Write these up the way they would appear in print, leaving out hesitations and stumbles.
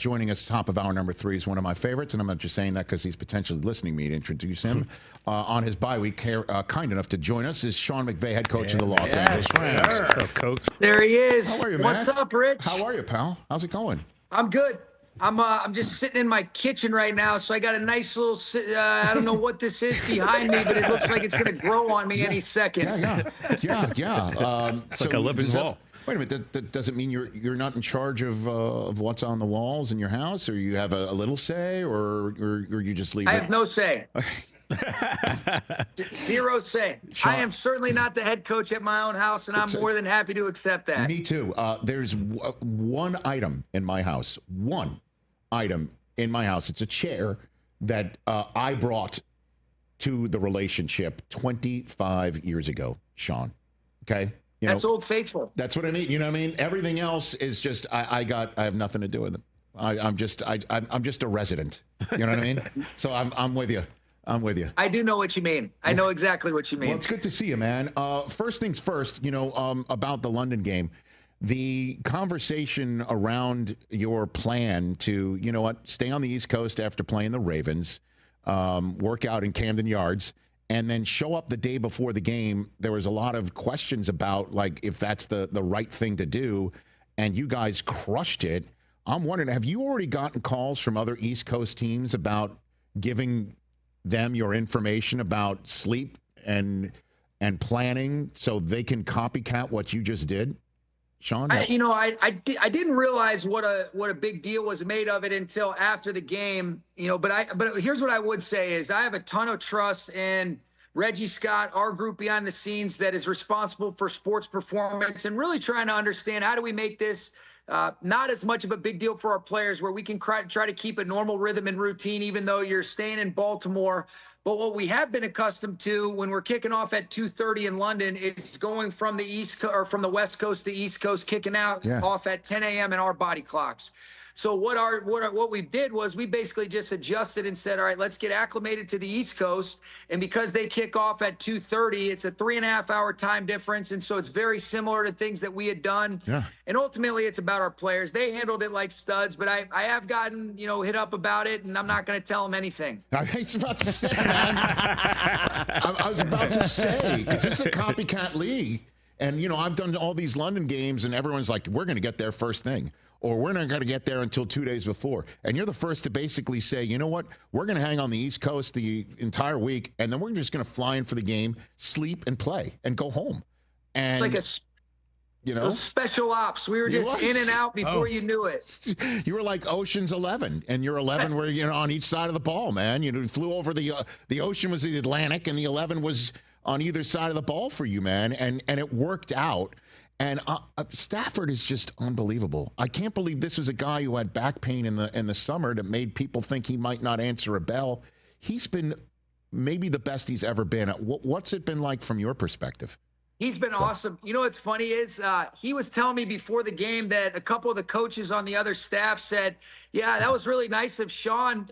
joining us, top of hour number 3, is one of my favorites, and I'm not just saying that because he's potentially listening to me to introduce him. On his bye week, kind enough to join us is Sean McVay, head coach of the Los Angeles Rams. What's up, Coach? There he is. How are you, man? What's up, Rich? How are you, pal? How's it going? I'm good. I'm just sitting in my kitchen right now, so I got a nice little. I don't know what this is behind me, but it looks like it's going to grow on me any second. Yeah. It's like a living wall. Wait a minute. That doesn't mean you're not in charge of what's on the walls in your house, or you have a little say, or you just leave it? I have no say. Zero say. Sean, I am certainly not the head coach at my own house, and I'm more than happy to accept that. Me too. There's one item in my house. It's a chair that I brought to the relationship 25 years ago, Sean. Okay? That's Old Faithful. That's what I mean. You know what I mean? Everything else is just I have nothing to do with it. I'm just a resident. You know what I mean? So I'm with you. I do know what you mean. I know exactly what you mean. Well, it's good to see you, man. First things first, about the London game, the conversation around your plan to, stay on the East Coast after playing the Ravens, work out in Camden Yards, and then show up the day before the game. There was a lot of questions about, like, if that's the right thing to do, and you guys crushed it. I'm wondering, have you already gotten calls from other East Coast teams about giving them your information about sleep and planning so they can copycat what you just did, Sean? I didn't realize what a big deal was made of it until after the game, but here's what I would say is I have a ton of trust in Reggie Scott, our group behind the scenes that is responsible for sports performance and really trying to understand how do we make this not as much of a big deal for our players where we can try to keep a normal rhythm and routine, even though you're staying in Baltimore. But what we have been accustomed to when we're kicking off at 2:30 in London is going from the West Coast to East Coast, kicking out off at 10 a.m. in our body clocks. So what we did was we basically just adjusted and said, all right, let's get acclimated to the East Coast. And because they kick off at 2:30, it's a 3.5-hour time difference. And so it's very similar to things that we had done. Yeah. And ultimately, it's about our players. They handled it like studs, but I have gotten, hit up about it, and I'm not going to tell them anything. I was about to say, man. I was about to say, because this is a copycat league. And, I've done all these London games, and everyone's like, we're going to get there first thing. Or we're not going to get there until 2 days before. And you're the first to basically say, you know what, we're going to hang on the East Coast the entire week, and then we're just going to fly in for the game, sleep, and play, and go home. And like those special ops. We were just in and out before you knew it. You were like Ocean's 11, and your 11 were on each side of the ball, man. You flew over the ocean was the Atlantic, and the 11 was on either side of the ball for you, man. And it worked out. And Stafford is just unbelievable. I can't believe this was a guy who had back pain in the summer that made people think he might not answer a bell. He's been maybe the best he's ever been. What's it been like from your perspective? He's been awesome. What's funny is he was telling me before the game that a couple of the coaches on the other staff said, yeah, that was really nice of Sean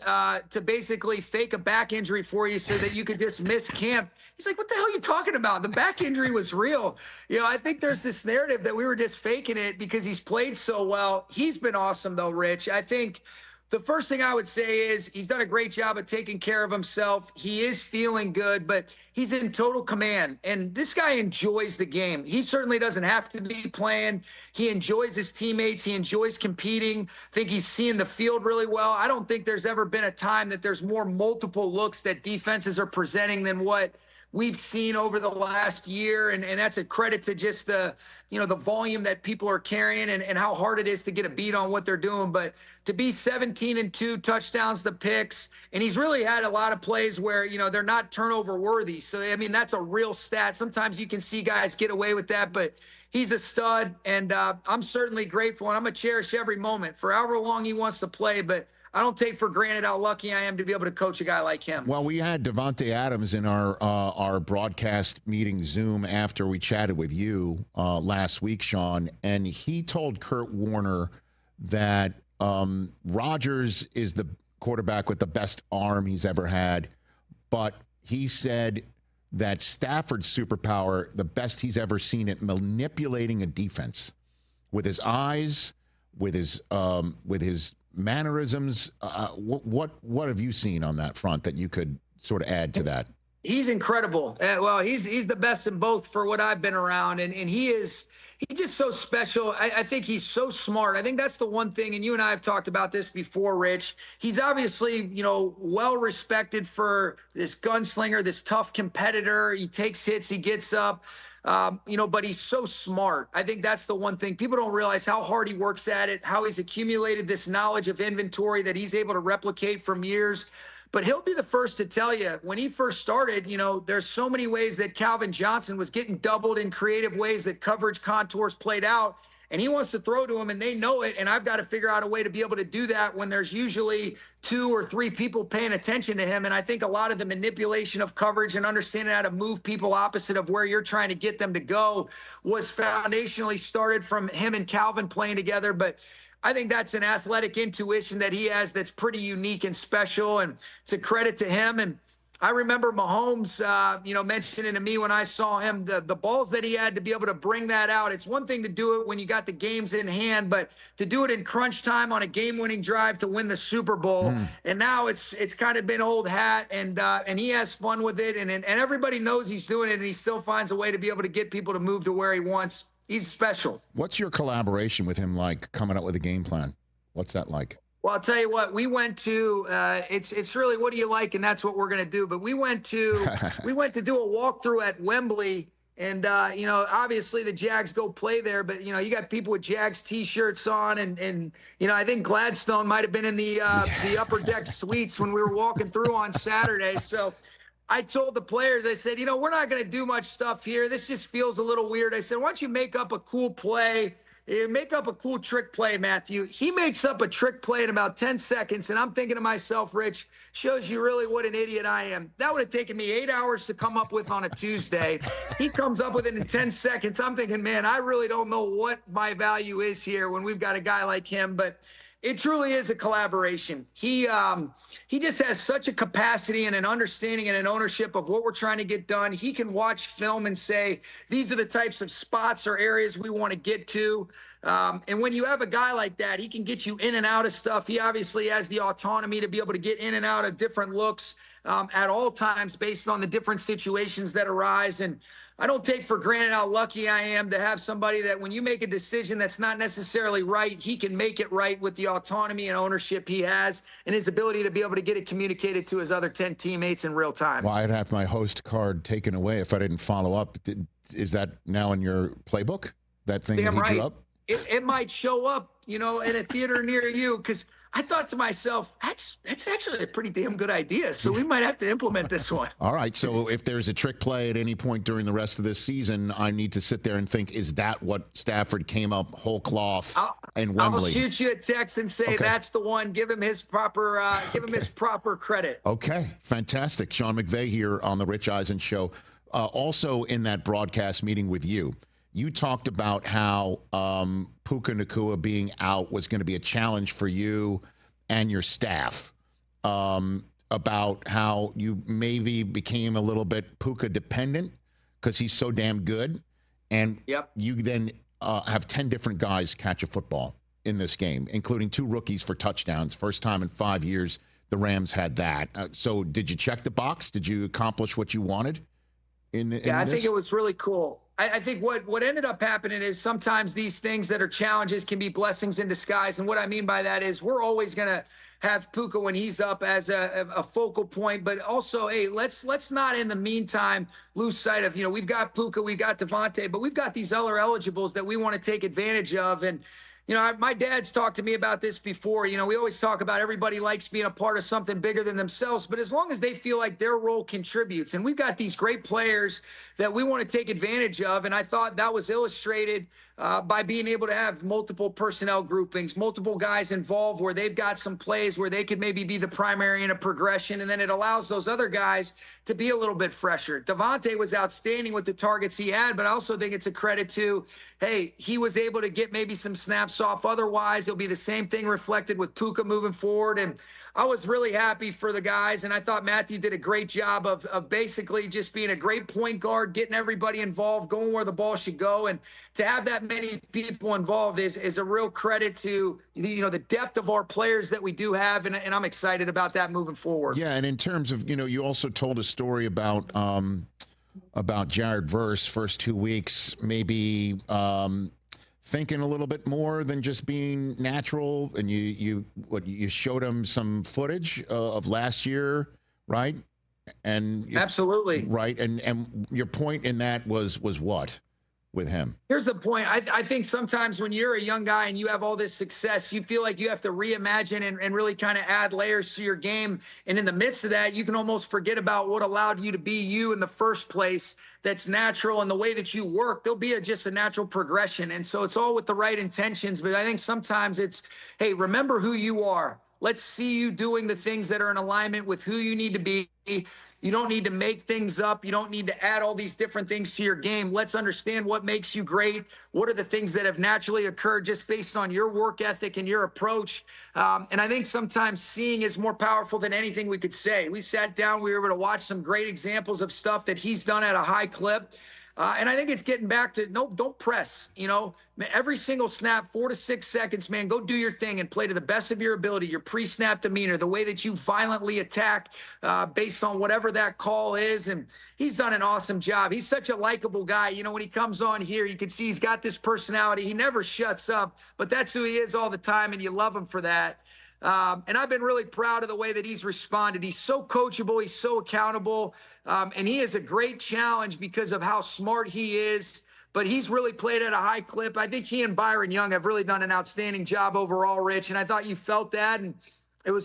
to basically fake a back injury for you so that you could just miss camp. He's like, what the hell are you talking about? The back injury was real. I think there's this narrative that we were just faking it because he's played so well. He's been awesome, though, Rich. I think the first thing I would say is he's done a great job of taking care of himself. He is feeling good, but he's in total command. And this guy enjoys the game. He certainly doesn't have to be playing. He enjoys his teammates. He enjoys competing. I think he's seeing the field really well. I don't think there's ever been a time that there's more multiple looks that defenses are presenting than what we've seen over the last year. And that's a credit to just the volume that people are carrying and how hard it is to get a beat on what they're doing. But to be 17-2 touchdowns to picks, and he's really had a lot of plays where, they're not turnover worthy. So, that's a real stat. Sometimes you can see guys get away with that, but he's a stud. And I'm certainly grateful, and I'm going to cherish every moment for however long he wants to play. But I don't take for granted how lucky I am to be able to coach a guy like him. Well, we had Devontae Adams in our broadcast meeting Zoom after we chatted with you last week, Sean, and he told Kurt Warner that Rodgers is the quarterback with the best arm he's ever had, but he said that Stafford's superpower, the best he's ever seen at manipulating a defense with his eyes, with his mannerisms? What have you seen on that front that you could sort of add to that? He's incredible. Well, he's the best in both for what I've been around, and he's just so special. I think he's so smart. I think that's the one thing, and you and I have talked about this before, Rich. He's obviously, well respected for this gunslinger, this tough competitor. He takes hits, he gets up. But he's so smart. I think that's the one thing. People don't realize how hard he works at it, how he's accumulated this knowledge of inventory that he's able to replicate from years. But he'll be the first to tell you, when he first started, there's so many ways that Calvin Johnson was getting doubled in creative ways that coverage contours played out. And he wants to throw to him, and they know it. And I've got to figure out a way to be able to do that when there's usually 2 or 3 people paying attention to him. And I think a lot of the manipulation of coverage and understanding how to move people opposite of where you're trying to get them to go was foundationally started from him and Calvin playing together. But I think that's an athletic intuition that he has that's pretty unique and special, and it's a credit to him. And I remember Mahomes, mentioning to me when I saw him, the balls that he had to be able to bring that out. It's one thing to do it when you got the games in hand, but to do it in crunch time on a game-winning drive to win the Super Bowl. And now it's kind of been old hat, and he has fun with it, and everybody knows he's doing it, and he still finds a way to be able to get people to move to where he wants. He's special. What's your collaboration with him like, coming up with a game plan? What's that like? Well, I'll tell you what, we went to, it's really, what do you like? And that's what we're going to do. But we went to do a walkthrough at Wembley, and, obviously the Jags go play there, but, you got people with Jags t-shirts on, and I think Gladstone might've been in the upper deck suites when we were walking through on Saturday. So I told the players, I said, we're not going to do much stuff here. This just feels a little weird. I said, why don't you make up a cool play? Make up a cool trick play, Matthew. He makes up a trick play in about 10 seconds, and I'm thinking to myself, Rich, shows you really what an idiot I am. That would have taken me 8 hours to come up with on a Tuesday. He comes up with it in 10 seconds. I'm thinking, man, I really don't know what my value is here when we've got a guy like him, but it truly is a collaboration. He just has such a capacity and an understanding and an ownership of what we're trying to get done. He can watch film and say, these are the types of spots or areas we want to get to. And when you have a guy like that, he can get you in and out of stuff. He obviously has the autonomy to be able to get in and out of different looks at all times based on the different situations that arise. And I don't take for granted how lucky I am to have somebody that when you make a decision that's not necessarily right, he can make it right with the autonomy and ownership he has and his ability to be able to get it communicated to his other 10 teammates in real time. Well, I'd have my host card taken away if I didn't follow up. Is that now in your playbook, that thing Damn that he right. drew up? It might show up, in a theater near you, because I thought to myself, that's actually a pretty damn good idea. So we might have to implement this one. All right. So if there's a trick play at any point during the rest of this season, I need to sit there and think, is that what Stafford came up whole cloth in Wembley? I'll shoot you a text and say, that's the one. Give him his proper, his proper credit. Okay. Fantastic. Sean McVay here on the Rich Eisen Show. Also in that broadcast meeting with you, you talked about how Puka Nacua being out was going to be a challenge for you and your staff, about how you maybe became a little bit Puka dependent because he's so damn good. And you then have 10 different guys catch a football in this game, including 2 rookies for touchdowns. First time in 5 years the Rams had that. So did you check the box? Did you accomplish what you wanted? I think it was really cool. I think what ended up happening is sometimes these things that are challenges can be blessings in disguise. And what I mean by that is we're always going to have Puka when he's up as a focal point, but also, hey, let's not in the meantime lose sight of, we've got Puka, we've got Devontae, but we've got these other eligibles that we want to take advantage of. And my dad's talked to me about this before. We always talk about everybody likes being a part of something bigger than themselves, but as long as they feel like their role contributes, and we've got these great players that we want to take advantage of. And I thought that was illustrated by being able to have multiple personnel groupings, multiple guys involved where they've got some plays where they could maybe be the primary in a progression. And then it allows those other guys to be a little bit fresher. Devontae was outstanding with the targets he had, but I also think it's a credit to, hey, he was able to get maybe some snaps off. Otherwise, it'll be the same thing reflected with Puka moving forward. And I was really happy for the guys, and I thought Matthew did a great job of basically just being a great point guard, getting everybody involved, going where the ball should go. And to have that many people involved is a real credit to, the depth of our players that we do have. And I'm excited about that moving forward. Yeah. And in terms of, you also told a story about Jared Verse first 2 weeks, maybe thinking a little bit more than just being natural. And you showed him some footage of last year, right? And absolutely right. And your point in that was what with him? Here's the point. I think sometimes when you're a young guy and you have all this success, you feel like you have to reimagine and really kind of add layers to your game. And in the midst of that, you can almost forget about what allowed you to be you in the first place. That's natural, and the way that you work, there'll be just a natural progression. And so it's all with the right intentions. But I think sometimes it's, hey, remember who you are. Let's see you doing the things that are in alignment with who you need to be. You don't need to make things up. You don't need to add all these different things to your game. Let's understand what makes you great. What are the things that have naturally occurred just based on your work ethic and your approach? And I think sometimes seeing is more powerful than anything we could say. We sat down, we were able to watch some great examples of stuff that he's done at a high clip. And I think it's getting back to, no, don't press, every single snap, 4 to 6 seconds, man, go do your thing and play to the best of your ability, your pre-snap demeanor, the way that you violently attack based on whatever that call is. And he's done an awesome job. He's such a likable guy. When he comes on here, you can see he's got this personality. He never shuts up, but that's who he is all the time. And you love him for that. And I've been really proud of the way that he's responded. He's so coachable. He's so accountable. And he is a great challenge because of how smart he is. But he's really played at a high clip. I think he and Byron Young have really done an outstanding job overall, Rich. And I thought you felt that. And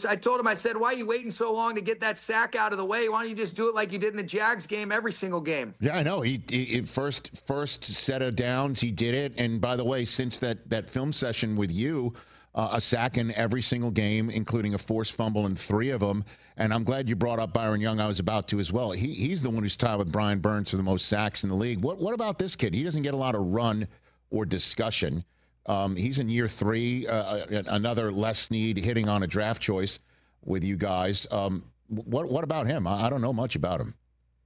I told him, I said, why are you waiting so long to get that sack out of the way? Why don't you just do it like you did in the Jags game every single game? Yeah, I know. He first set of downs, he did it. And by the way, since that film session with you, a sack in every single game, including a forced fumble in 3 of them. And I'm glad you brought up Byron Young. I was about to as well. He's the one who's tied with Brian Burns for the most sacks in the league. What about this kid? He doesn't get a lot of run or discussion. He's in year 3, another Les Snead hitting on a draft choice with you guys. What about him? I don't know much about him.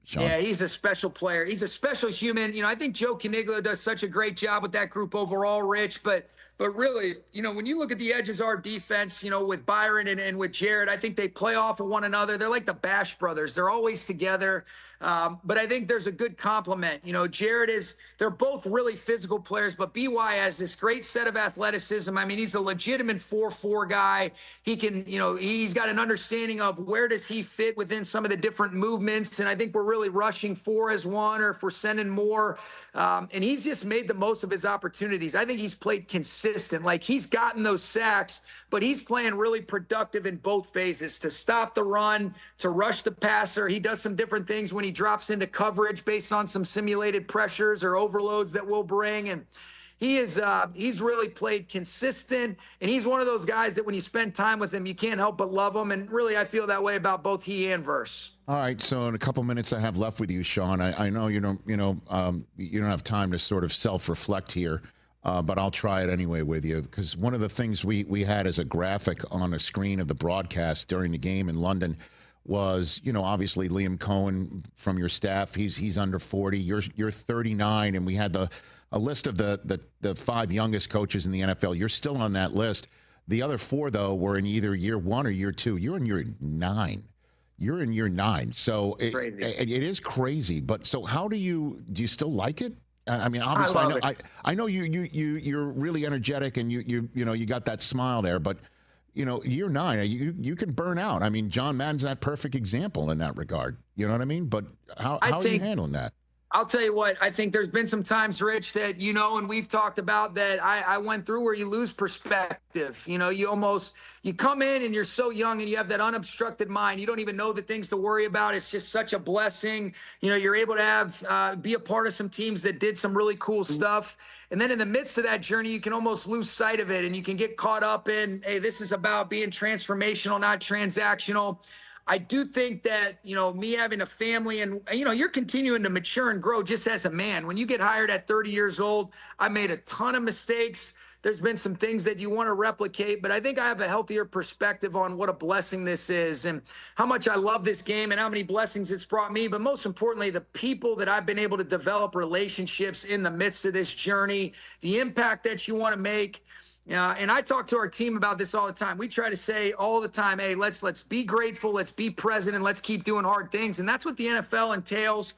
Sean? Yeah, he's a special player. He's a special human. I think Joe Caniglia does such a great job with that group overall, Rich. But really, when you look at the edges, our defense, with Byron and with Jared, I think they play off of one another. They're like the Bash brothers. They're always together. But I think there's a good complement. Jared they're both really physical players, but BY has this great set of athleticism. I mean, he's a legitimate 4-4 guy. He can, he's got an understanding of where does he fit within some of the different movements. And I think we're really rushing 4 as 1, or if we're sending more. And he's just made the most of his opportunities. I think he's played consistent. Like, he's gotten those sacks, but he's playing really productive in both phases, to stop the run, to rush the passer. He does some different things when he drops into coverage based on some simulated pressures or overloads that we'll bring. And he's really played consistent. And he's one of those guys that when you spend time with him, you can't help but love him. And really, I feel that way about both he and Verse. All right. So in a couple minutes I have left with you, Sean, I know you don't have time to sort of self-reflect here. But I'll try it anyway with you, because one of the things we had as a graphic on a screen of the broadcast during the game in London was, obviously Liam Cohen from your staff. He's under 40. You're 39, and we had a list of the 5 youngest coaches in the NFL. You're still on that list. The other 4, though, were in either year 1 or year 2. You're in year 9. You're in year 9. So it is crazy. But so how do you still like it? I mean, obviously, I know you're really energetic, and you got that smile there, but year 9, you can burn out. I mean, John Madden's that perfect example in that regard. You know what I mean? But how are you handling that? I'll tell you what, I think there's been some times, Rich, that, and we've talked about that I went through where you lose perspective. You come in and you're so young and you have that unobstructed mind. You don't even know the things to worry about. It's just such a blessing. You're able to be a part of some teams that did some really cool stuff. And then in the midst of that journey, you can almost lose sight of it, and you can get caught up in, hey, this is about being transformational, not transactional. I do think that, me having a family and, you're continuing to mature and grow just as a man. When you get hired at 30 years old, I made a ton of mistakes. there's been some things that you want to replicate, but I think I have a healthier perspective on what a blessing this is and how much I love this game and how many blessings it's brought me. But most importantly, the people that I've been able to develop relationships in the midst of this journey, the impact that you want to make. And I talk to our team about this all the time. We try to say all the time, hey, let's be grateful, let's be present, and let's keep doing hard things. And that's what the NFL entails.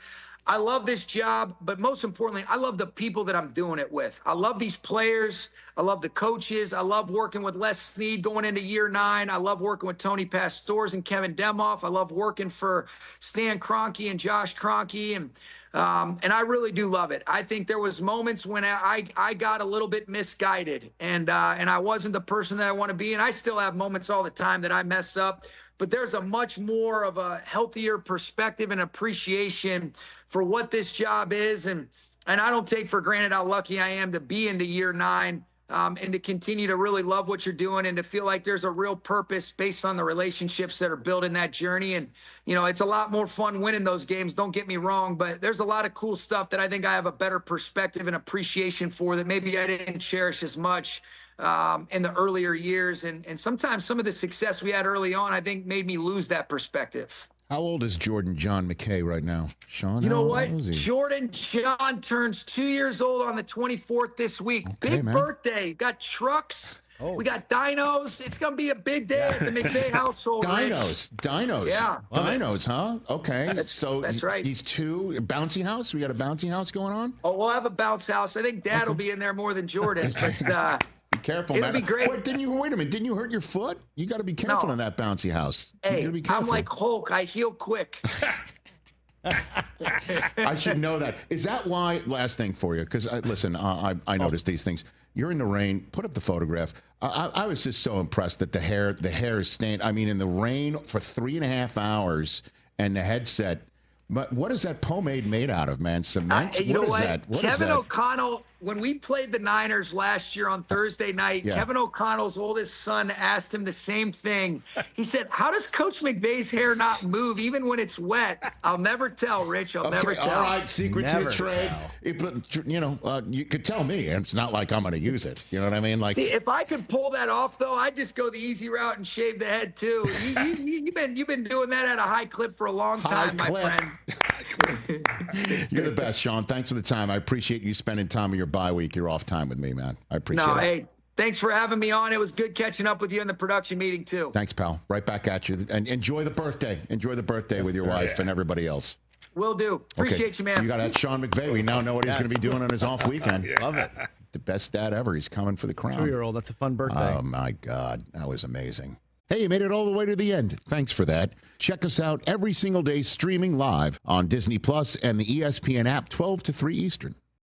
I love this job, but most importantly, I love the people that I'm doing it with. I love these players. I love the coaches. I love working with Les Snead going into year 9. I love working with Tony Pastores and Kevin Demoff. I love working for Stan Kroenke and Josh Kroenke, and I really do love it. I think there was moments when I got a little bit misguided, and I wasn't the person that I want to be, and I still have moments all the time that I mess up. But there's a much more of a healthier perspective and appreciation for what this job is. And I don't take for granted how lucky I am to be into year 9 and to continue to really love what you're doing and to feel like there's a real purpose based on the relationships that are built in that journey. And, it's a lot more fun winning those games. Don't get me wrong, but there's a lot of cool stuff that I think I have a better perspective and appreciation for that maybe I didn't cherish as much in the earlier years. And sometimes some of the success we had early on, I think made me lose that perspective. How old is Jordan John McKay right now, Sean? You know what? Jordan John turns 2 years old on the 24th this week. Okay, big birthday. Got trucks. Oh. We got dinos. It's going to be a big day at the McVay household. Dinos. Yeah. Dinos, huh? Okay. That's right. He's 2. Bouncy house? We got a bouncy house going on? Oh, we'll have a bounce house. I think Dad will be in there more than Jordan. But be careful, it'll man. be great. Wait a minute. Didn't you hurt your foot? You got to be careful in that bouncy house. Hey, be careful. I'm like Hulk. I heal quick. I should know that. Is that why? Last thing for you, because listen, I noticed these things. You're in the rain. Put up the photograph. I was just so impressed that the hair is stained. I mean, in the rain for 3.5 hours, and the headset. But what is that pomade made out of, man? Cement? You know what? That? What Kevin is that? O'Connell, when we played the Niners last year on Thursday night, Kevin O'Connell's oldest son asked him the same thing. He said, how does Coach McVay's hair not move even when it's wet? I'll never tell, Rich. I'll never tell. All right, secret to the trade. Tell. You could tell me. It's not like I'm going to use it. You know what I mean? Like, see, if I could pull that off, though, I'd just go the easy route and shave the head, too. You've been doing that at a high clip for a long time, my friend. You're the best, Sean. Thanks for the time. I appreciate you spending time of your bye week, your off time with me, man. I appreciate it. Hey, thanks for having me on. It was good catching up with you in the production meeting, too. Thanks, pal. Right back at you. And enjoy the birthday. Enjoy the birthday with your wife and everybody else. Will do. Appreciate you, man. You got that Sean McVay. We now know what he's going to be doing on his off weekend. Love it. The best dad ever. He's coming for the crown. 2-year-old. That's a fun birthday. Oh, my God. That was amazing. Hey, you made it all the way to the end. Thanks for that. Check us out every single day streaming live on Disney Plus and the ESPN app 12 to 3 Eastern.